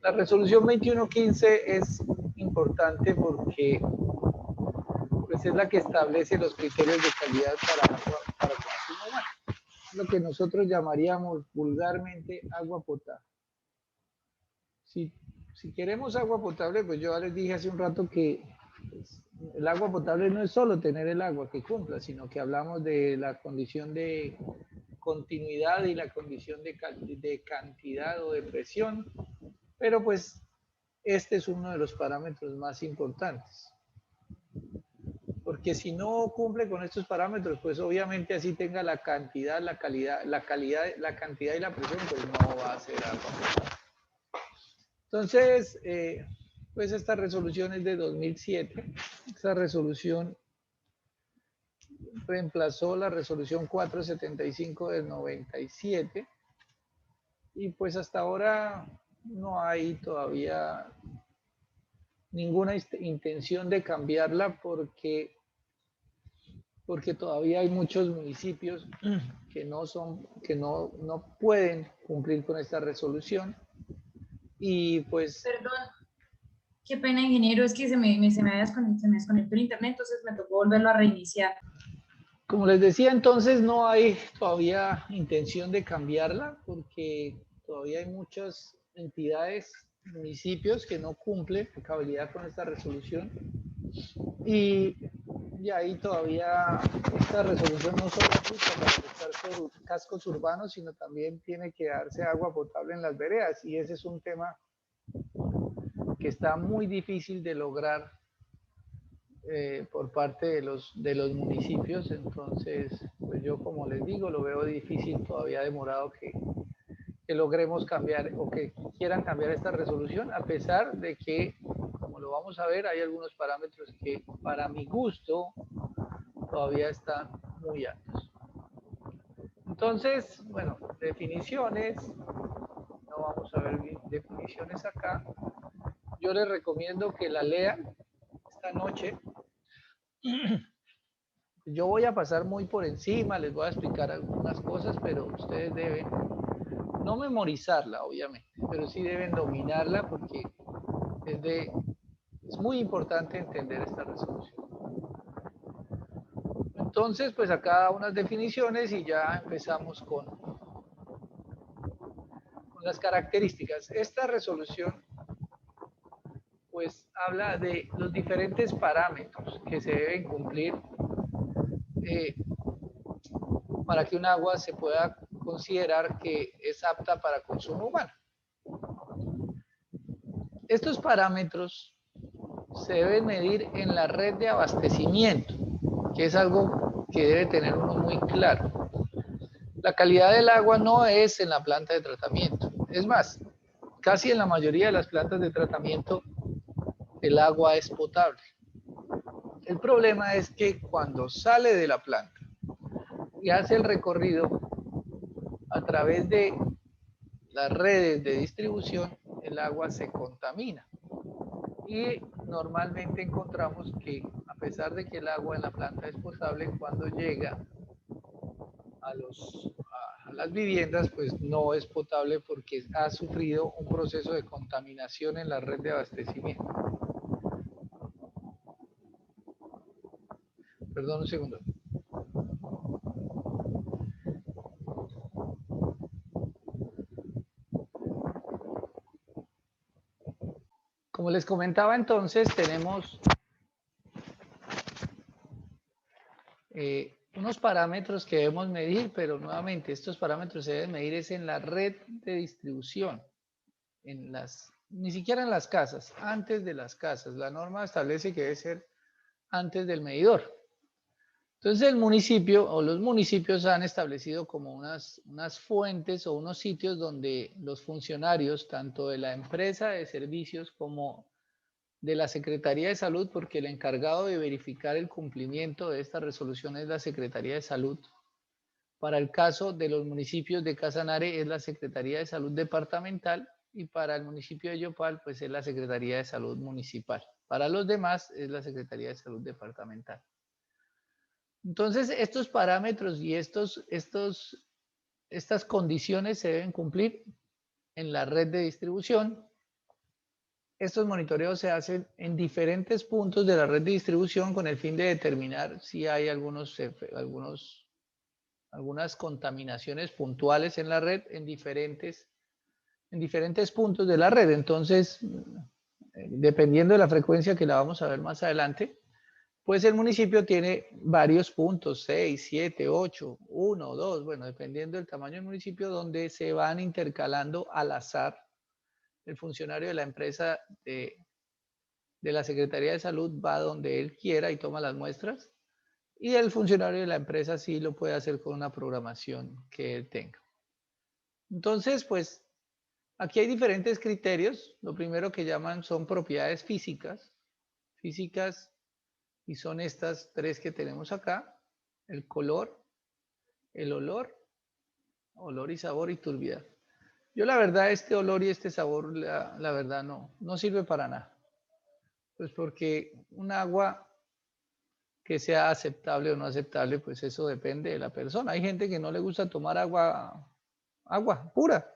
La resolución 2115 es importante porque pues, es la que establece los criterios de calidad para agua para consumo humano. Lo que nosotros llamaríamos vulgarmente agua potable. Si queremos agua potable, pues yo ya les dije hace un rato que pues, el agua potable no es solo tener el agua que cumpla, sino que hablamos de la condición de continuidad y la condición de cantidad o de presión, pero pues este es uno de los parámetros más importantes. Porque si no cumple con estos parámetros, pues obviamente así tenga la cantidad, la calidad, la cantidad y la presión, pues no va a ser agua. Entonces, pues esta resolución es de 2007. Esta resolución reemplazó la resolución 475 del 97 y pues hasta ahora no hay todavía ninguna intención de cambiarla porque todavía hay muchos municipios que no pueden cumplir con esta resolución y pues Perdón, qué pena, ingeniero, es que se me desconectó el internet, entonces me tocó volverlo a reiniciar. como les decía, entonces no hay todavía intención de cambiarla porque todavía hay muchas entidades, municipios que no cumplen cabalidad con esta resolución y, y ahí todavía esta resolución no solo aplica para los cascos urbanos, sino también tiene que darse agua potable en las veredas y ese es un tema que está muy difícil de lograr por parte de los municipios. Entonces, pues yo como les digo, lo veo difícil, todavía demorado que logremos cambiar o que quieran cambiar esta resolución, a pesar de que, como lo vamos a ver, hay algunos parámetros que para mi gusto todavía están muy altos. Entonces, bueno, definiciones, no vamos a ver definiciones acá. Yo les recomiendo que la lean esta noche. Yo voy a pasar muy por encima, les voy a explicar algunas cosas, pero ustedes deben no memorizarla, obviamente, pero sí deben dominarla porque es muy importante entender esta resolución. Entonces, pues acá unas definiciones y ya empezamos con las características. Esta resolución pues habla de los diferentes parámetros que se deben cumplir eh, para que un agua se pueda considerar que es apta para consumo humano. Estos parámetros se deben medir en la red de abastecimiento, que es algo que debe tener uno muy claro. La calidad del agua no es en la planta de tratamiento. Es más, casi en la mayoría de las plantas de tratamiento el agua es potable. El problema es que cuando sale de la planta y hace el recorrido a través de las redes de distribución, el agua se contamina. Y normalmente encontramos que a pesar de que el agua en la planta es potable, cuando llega a las viviendas, pues no es potable porque ha sufrido un proceso de contaminación en la red de abastecimiento. Perdón un segundo. Como les comentaba entonces, tenemos unos parámetros que debemos medir, pero nuevamente estos parámetros se deben medir es en la red de distribución, ni siquiera en las casas, antes de las casas. La norma establece que debe ser antes del medidor. Entonces el municipio o los municipios han establecido como unas fuentes o unos sitios donde los funcionarios, tanto de la empresa de servicios como de la Secretaría de Salud, porque el encargado de verificar el cumplimiento de esta resolución es la Secretaría de Salud. Para el caso de los municipios de Casanare es la Secretaría de Salud Departamental y para el municipio de Yopal pues es la Secretaría de Salud Municipal. Para los demás es la Secretaría de Salud Departamental. Entonces, estos parámetros y estas condiciones se deben cumplir en la red de distribución estos monitoreos se hacen en diferentes puntos de la red de distribución con el fin de determinar si hay algunas contaminaciones puntuales en la red en diferentes puntos de la red. Entonces, dependiendo de la frecuencia que la vamos a ver más adelante, pues el municipio tiene varios puntos, 6, 7, 8, 1, 2, bueno, dependiendo del tamaño del municipio, donde se van intercalando al azar. El funcionario de la empresa de la Secretaría de Salud va donde él quiera y toma las muestras, y el funcionario de la empresa sí lo puede hacer con una programación que él tenga. Entonces, pues aquí hay diferentes criterios. Lo primero que llaman son propiedades físicas, y son estas tres que tenemos acá: el color, el olor y sabor, y turbiedad. Yo la verdad, este olor y este sabor, la verdad no sirve para nada. Pues porque un agua que sea aceptable o no aceptable, pues eso depende de la persona. Hay gente que no le gusta tomar agua pura.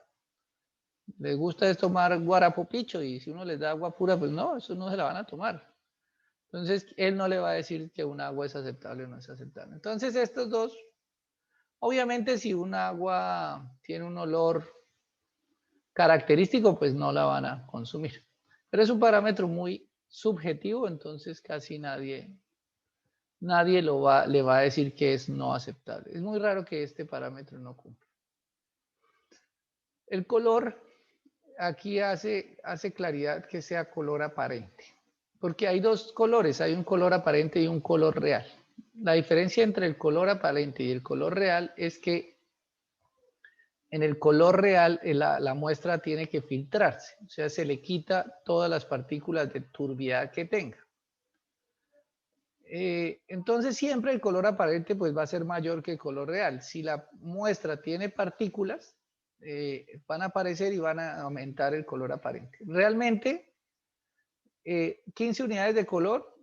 Les gusta es tomar guarapopicho, y si uno les da agua pura, pues no, eso no se la van a tomar. Entonces, él no le va a decir que un agua es aceptable o no es aceptable. Entonces, estos dos, obviamente, si un agua tiene un olor característico, pues no la van a consumir. Pero es un parámetro muy subjetivo, entonces casi nadie le va a decir que es no aceptable. Es muy raro que este parámetro no cumpla. El color, aquí hace claridad que sea color aparente, porque hay dos colores, hay un color aparente y un color real. La diferencia entre el color aparente y el color real es que en el color real la muestra tiene que filtrarse, o sea, se le quita todas las partículas de turbiedad que tenga. Entonces siempre el color aparente pues va a ser mayor que el color real. Si la muestra tiene partículas, van a aparecer y van a aumentar el color aparente. Realmente 15 unidades de color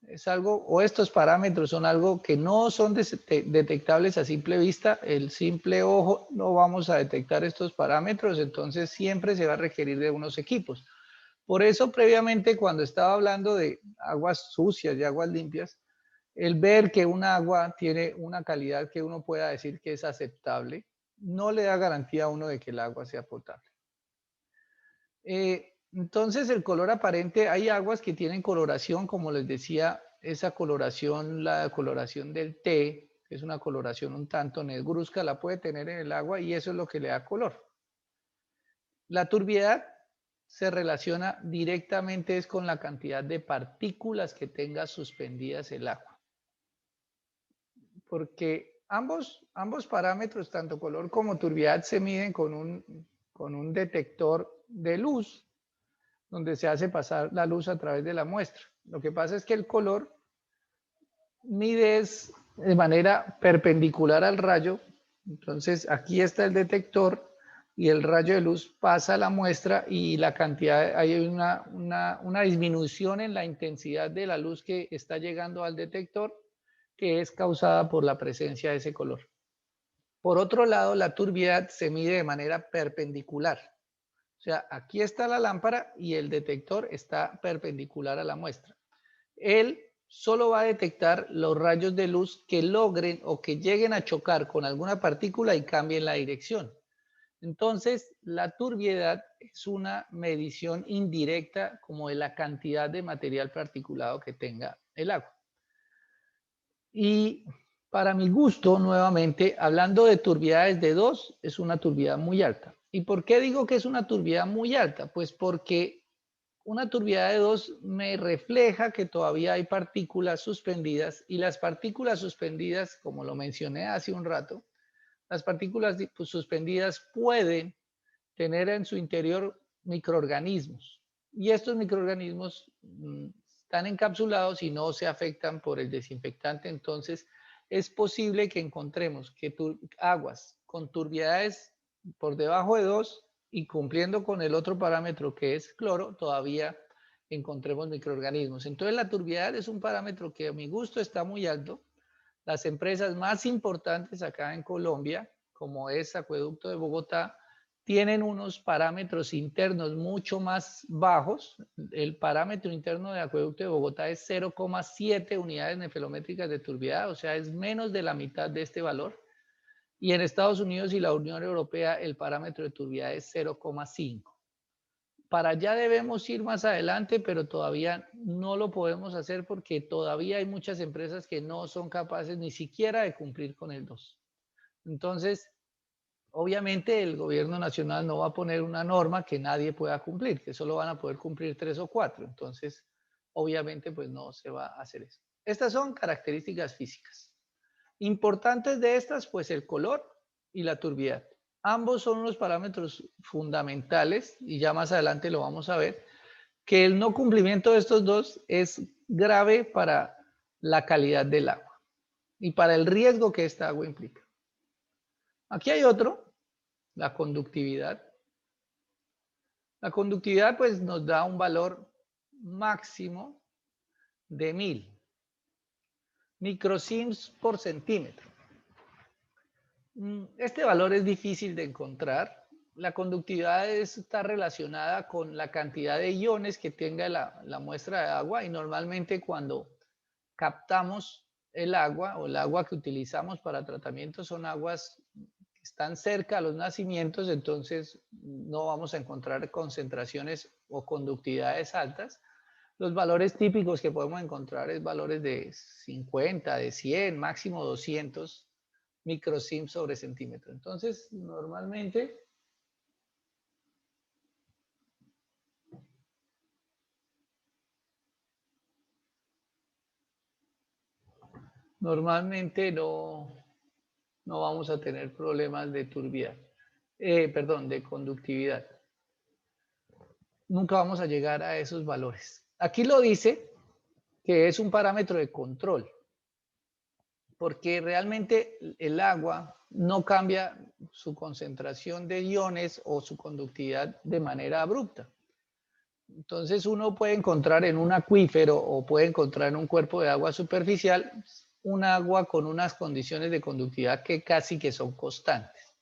es algo, o estos parámetros son algo que no son detectables a simple vista. El simple ojo no vamos a detectar estos parámetros, entonces siempre se va a requerir de unos equipos. Por eso previamente, cuando estaba hablando de aguas sucias y aguas limpias, el ver que un agua tiene una calidad que uno pueda decir que es aceptable, no le da garantía a uno de que el agua sea potable. Entonces, el color aparente, hay aguas que tienen coloración, como les decía, esa coloración, la coloración del té, que es una coloración un tanto negruzca, la puede tener en el agua y eso es lo que le da color. La turbiedad se relaciona directamente es con la cantidad de partículas que tenga suspendidas el agua. Porque ambos parámetros, tanto color como turbiedad, se miden con un detector de luz, donde se hace pasar la luz a través de la muestra. Lo que pasa es que el color mide de manera perpendicular al rayo. Entonces aquí está el detector y el rayo de luz pasa a la muestra y la cantidad, hay una disminución en la intensidad de la luz que está llegando al detector, que es causada por la presencia de ese color. Por otro lado, la turbiedad se mide de manera perpendicular. O sea, aquí está la lámpara y el detector está perpendicular a la muestra. Él solo va a detectar los rayos de luz que logren o que lleguen a chocar con alguna partícula y cambien la dirección. Entonces, la turbiedad es una medición indirecta como de la cantidad de material particulado que tenga el agua. Y para mi gusto, nuevamente, hablando de turbiedades de 2, es una turbiedad muy alta. ¿Y por qué digo que es una turbiedad muy alta? Pues porque una turbiedad de 2 me refleja que todavía hay partículas suspendidas, y las partículas suspendidas, como lo mencioné hace un rato, las partículas suspendidas pueden tener en su interior microorganismos, y estos microorganismos están encapsulados y no se afectan por el desinfectante. Entonces es posible que encontremos que aguas con turbiedades por debajo de 2 y cumpliendo con el otro parámetro que es cloro, todavía encontremos microorganismos. Entonces la turbiedad es un parámetro que a mi gusto está muy alto. Las empresas más importantes acá en Colombia, como es Acueducto de Bogotá, tienen unos parámetros internos mucho más bajos. El parámetro interno del acueducto de Bogotá es 0,7 unidades nefelométricas de turbidez, o sea, es menos de la mitad de este valor. Y en Estados Unidos y la Unión Europea el parámetro de turbidez es 0,5. Para allá debemos ir más adelante, pero todavía no lo podemos hacer porque todavía hay muchas empresas que no son capaces ni siquiera de cumplir con el 2. Entonces, obviamente el gobierno nacional no va a poner una norma que nadie pueda cumplir, que solo van a poder cumplir 3 o 4. Entonces, obviamente, pues no se va a hacer eso. Estas son características físicas. Importantes de estas, pues el color y la turbidez. Ambos son unos parámetros fundamentales y ya más adelante lo vamos a ver, que el no cumplimiento de estos dos es grave para la calidad del agua y para el riesgo que esta agua implica. Aquí hay otro, la conductividad. La conductividad pues nos da un valor máximo de 1000 microsiemens por centímetro. Este valor es difícil de encontrar. La conductividad está relacionada con la cantidad de iones que tenga la muestra de agua y normalmente cuando captamos el agua o el agua que utilizamos para tratamiento son aguas que están cerca a los nacimientos, entonces no vamos a encontrar concentraciones o conductividades altas. Los valores típicos que podemos encontrar es valores de 50, de 100, máximo 200 microsiemens sobre centímetro. Entonces, normalmente no vamos a tener problemas de turbidez, de conductividad. Nunca vamos a llegar a esos valores. Aquí lo dice que es un parámetro de control, porque realmente el agua no cambia su concentración de iones o su conductividad de manera abrupta. Entonces uno puede encontrar en un acuífero o puede encontrar en un cuerpo de agua superficial un agua con unas condiciones de conductividad que casi que son constantes.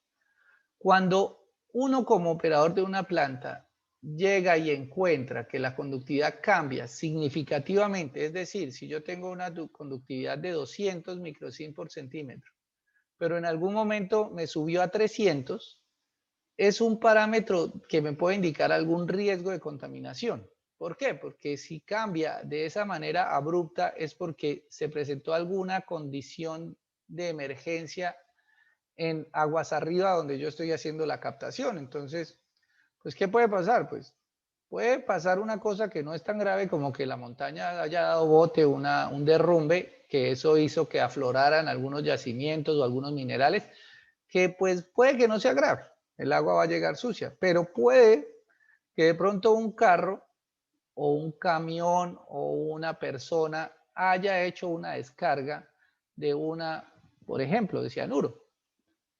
Cuando uno como operador de una planta llega y encuentra que la conductividad cambia significativamente, es decir, si yo tengo una conductividad de 200 microsiemens por centímetro, pero en algún momento me subió a 300, es un parámetro que me puede indicar algún riesgo de contaminación. ¿Por qué? Porque si cambia de esa manera abrupta es porque se presentó alguna condición de emergencia en aguas arriba donde yo estoy haciendo la captación. Entonces, pues, ¿qué puede pasar? Pues puede pasar una cosa que no es tan grave como que la montaña haya dado bote, un derrumbe, que eso hizo que afloraran algunos yacimientos o algunos minerales, que pues puede que no sea grave. El agua va a llegar sucia, pero puede que de pronto un carro o un camión o una persona haya hecho una descarga de por ejemplo, de cianuro.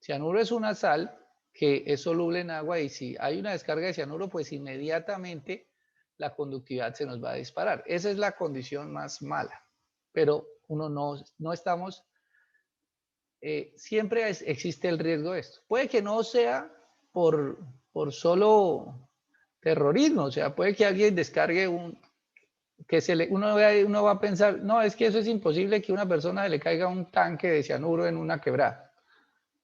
Cianuro es una sal que es soluble en agua y si hay una descarga de cianuro, pues inmediatamente la conductividad se nos va a disparar. Esa es la condición más mala, pero no estamos, siempre existe el riesgo de esto. Puede que no sea por solo terrorismo, o sea, puede que alguien descargue uno va a pensar, no, es que eso es imposible que una persona le caiga un tanque de cianuro en una quebrada.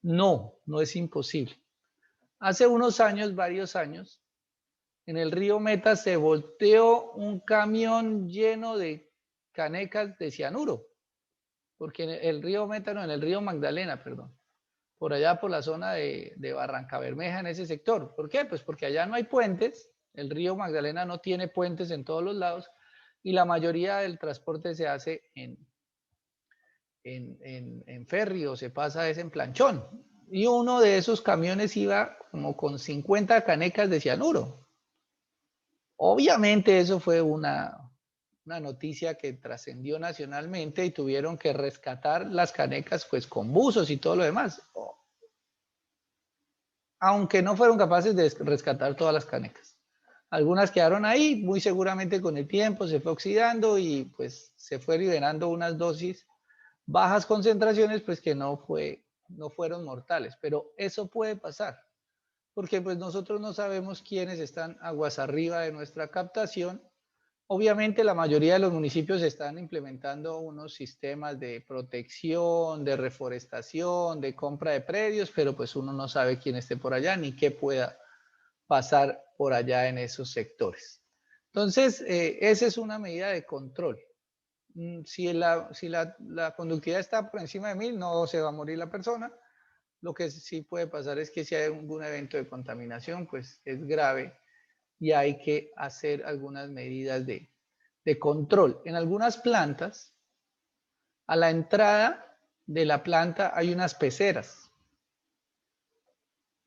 No, no es imposible. Hace unos años, varios años, en el río Meta se volteó un camión lleno de canecas de cianuro, porque en el río Meta, no, en el río Magdalena, perdón, por allá por la zona de Barranca Bermeja, en ese sector. ¿Por qué? Pues porque allá no hay puentes, el río Magdalena no tiene puentes en todos los lados y la mayoría del transporte se hace en ferry o se pasa en planchón. Y uno de esos camiones iba como con 50 canecas de cianuro. Obviamente eso fue una noticia que trascendió nacionalmente y tuvieron que rescatar las canecas pues con buzos y todo lo demás. Aunque no fueron capaces de rescatar todas las canecas. Algunas quedaron ahí, muy seguramente con el tiempo se fue oxidando y pues se fue liberando unas dosis, bajas concentraciones, pues que no fueron mortales, pero eso puede pasar. porque pues nosotros no sabemos quiénes están aguas arriba de nuestra captación. Obviamente la mayoría de los municipios están implementando unos sistemas de protección, de reforestación, de compra de predios, pero pues uno no sabe quién esté por allá ni qué pueda pasar por allá en esos sectores. Entonces, esa es una medida de control. Si la conductividad está por encima de 1000, no se va a morir la persona. Lo que sí puede pasar es que si hay algún evento de contaminación, pues es grave y hay que hacer algunas medidas de control. En algunas plantas, a la entrada de la planta hay unas peceras.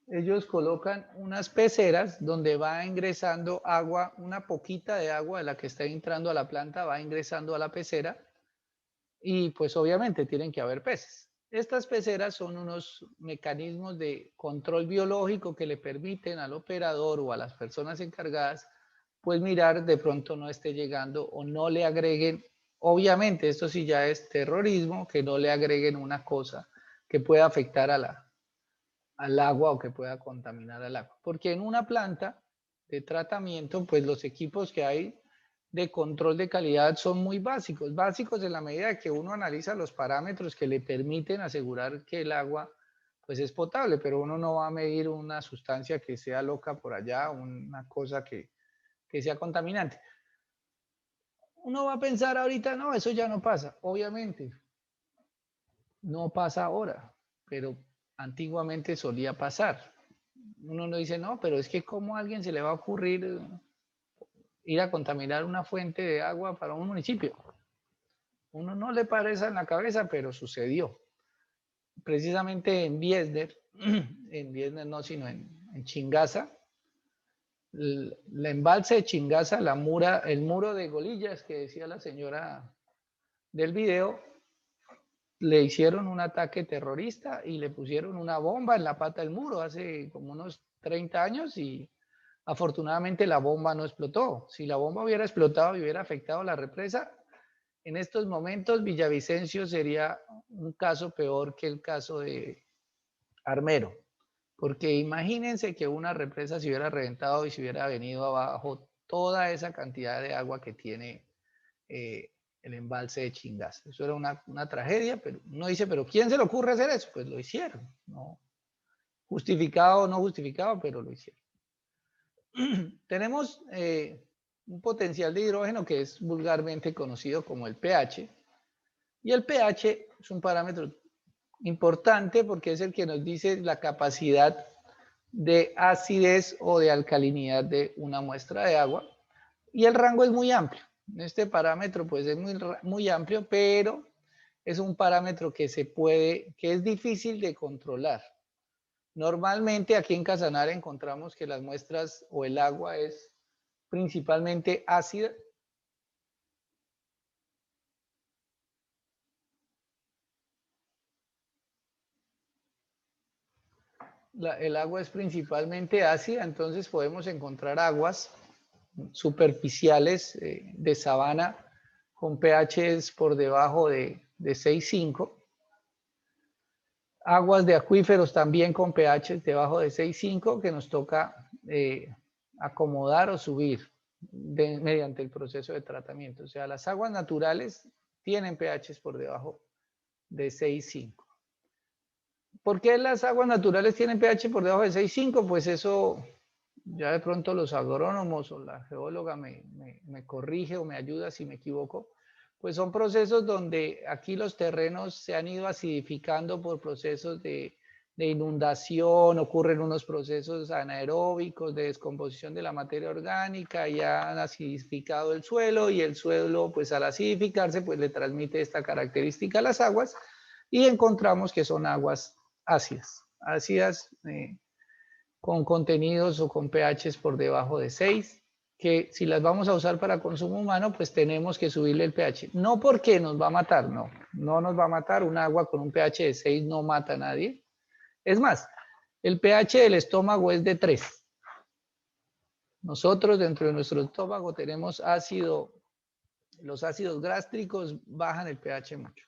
Ellos colocan unas peceras donde va ingresando agua, una poquita de agua de la que está entrando a la planta va ingresando a la pecera y pues obviamente tienen que haber peces. Estas peceras son unos mecanismos de control biológico que le permiten al operador o a las personas encargadas pues mirar de pronto no esté llegando o no le agreguen, obviamente esto sí ya es terrorismo, que no le agreguen una cosa que pueda afectar al agua o que pueda contaminar al agua. Porque en una planta de tratamiento, pues los equipos que hay de control de calidad son muy básicos, básicos en la medida que uno analiza los parámetros que le permiten asegurar que el agua pues es potable, pero uno no va a medir una sustancia que sea loca por allá, una cosa que sea contaminante. Uno va a pensar ahorita, no, eso ya no pasa, obviamente, no pasa ahora, pero antiguamente solía pasar. Uno no dice, no, pero es que cómo a alguien se le va a ocurrir ir a contaminar una fuente de agua para un municipio. Uno no le parece en la cabeza, pero sucedió. Precisamente en Biesner, en Biesner no, sino en Chingaza, la embalse de Chingaza, el muro de Golillas que decía la señora del video, le hicieron un ataque terrorista y le pusieron una bomba en la pata del muro hace como unos 30 años y afortunadamente la bomba no explotó. Si la bomba hubiera explotado y hubiera afectado la represa, en estos momentos Villavicencio sería un caso peor que el caso de Armero. Porque imagínense que una represa se hubiera reventado y se hubiera venido abajo toda esa cantidad de agua que tiene el embalse de Chingaza. Eso era una tragedia, pero uno dice, pero ¿quién se le ocurre hacer eso? Pues lo hicieron, ¿no? Justificado o no justificado, pero lo hicieron. Tenemos un potencial de hidrógeno que es vulgarmente conocido como el pH, y el pH es un parámetro importante porque es el que nos dice la capacidad de acidez o de alcalinidad de una muestra de agua, y el rango es muy amplio. Este parámetro pues es muy amplio, pero es un parámetro que es difícil de controlar. Normalmente aquí en Casanare encontramos que las muestras o el agua es principalmente ácida. El agua es principalmente ácida, entonces podemos encontrar aguas superficiales de sabana con pHs por debajo de 6,5. Aguas de acuíferos también con pHs debajo de 6,5 que nos toca acomodar o subir mediante el proceso de tratamiento. O sea, las aguas naturales tienen pHs por debajo de 6,5. ¿Por qué las aguas naturales tienen pH por debajo de 6,5? Pues eso ya de pronto los agrónomos o la geóloga me corrige o me ayuda si me equivoco. Pues son procesos donde aquí los terrenos se han ido acidificando por procesos de inundación, ocurren unos procesos anaeróbicos de descomposición de la materia orgánica y han acidificado el suelo, y el suelo pues al acidificarse pues le transmite esta característica a las aguas y encontramos que son aguas ácidas con contenidos o con pHs por debajo de 6, que si las vamos a usar para consumo humano, pues tenemos que subirle el pH. No porque nos va a matar, no nos va a matar. Un agua con un pH de 6 no mata a nadie. Es más, el pH del estómago es de 3. Nosotros dentro de nuestro estómago tenemos ácido, los ácidos gástricos bajan el pH mucho.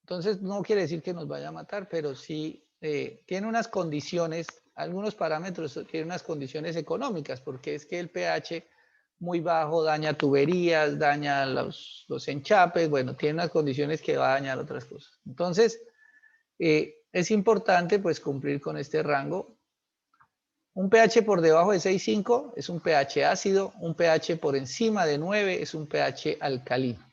Entonces no quiere decir que nos vaya a matar, pero sí tiene unas condiciones algunos parámetros tienen unas condiciones económicas, porque es que el pH muy bajo daña tuberías, daña los enchapes, bueno, tiene unas condiciones que va a dañar otras cosas. Entonces, es importante pues cumplir con este rango. Un pH por debajo de 6,5 es un pH ácido, un pH por encima de 9 es un pH alcalino.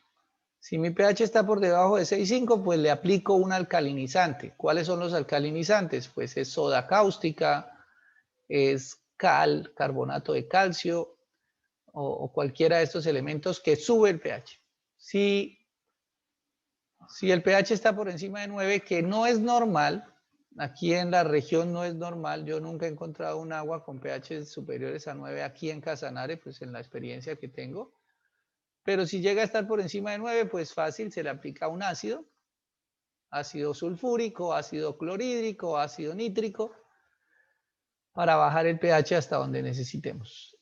Si mi pH está por debajo de 6,5, pues le aplico un alcalinizante. ¿Cuáles son los alcalinizantes? Pues es soda cáustica, es cal, carbonato de calcio o cualquiera de estos elementos que sube el pH. Si el pH está por encima de 9, que no es normal, aquí en la región no es normal, yo nunca he encontrado un agua con pH superiores a 9 aquí en Casanare, pues en la experiencia que tengo. Pero si llega a estar por encima de 9, pues fácil, se le aplica un ácido sulfúrico, ácido clorhídrico, ácido nítrico, para bajar el pH hasta donde necesitemos.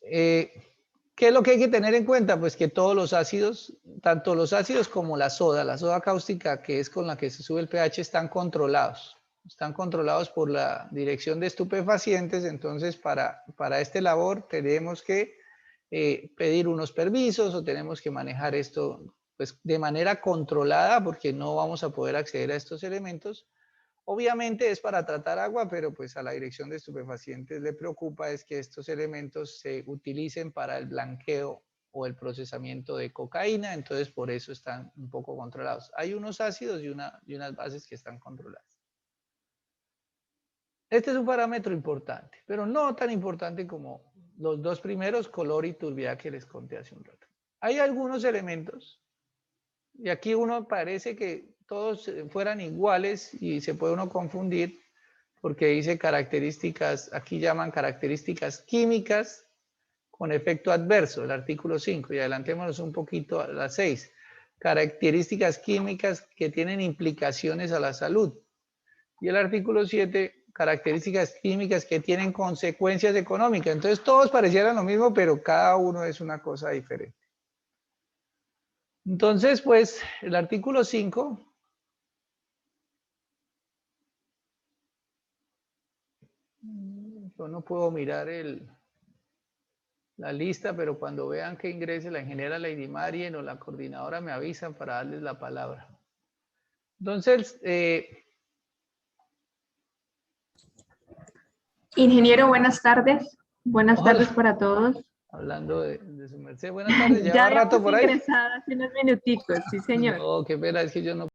¿Qué es lo que hay que tener en cuenta? Pues que todos los ácidos, tanto los ácidos como la soda cáustica, que es con la que se sube el pH, están controlados. Están controlados por la Dirección de Estupefacientes, entonces para este labor tenemos que pedir unos permisos o tenemos que manejar esto pues, de manera controlada porque no vamos a poder acceder a estos elementos. Obviamente es para tratar agua, pero pues a la Dirección de Estupefacientes le preocupa es que estos elementos se utilicen para el blanqueo o el procesamiento de cocaína, entonces por eso están un poco controlados. Hay unos ácidos y unas bases que están controladas. Este es un parámetro importante, pero no tan importante como los dos primeros, color y turbiedad que les conté hace un rato. Hay algunos elementos, y aquí uno parece que todos fueran iguales y se puede uno confundir porque dice características, aquí llaman características químicas con efecto adverso, el artículo 5, y adelantémonos un poquito a la 6. Características químicas que tienen implicaciones a la salud. Y el artículo 7, características químicas que tienen consecuencias económicas. Entonces todos parecieran lo mismo, pero cada uno es una cosa diferente. Entonces, pues, el artículo 5 yo no puedo mirar la lista, pero cuando vean que ingrese la ingeniera Lady Marien o la coordinadora me avisan para darles la palabra. Entonces, ingeniero, buenas tardes. Buenas hola, tardes para todos. hablando de su merced. Buenas tardes, Ya lleva rato habíamos por ahí. ingresado hace unos minuticos, sí señor. No, qué pena, es que yo no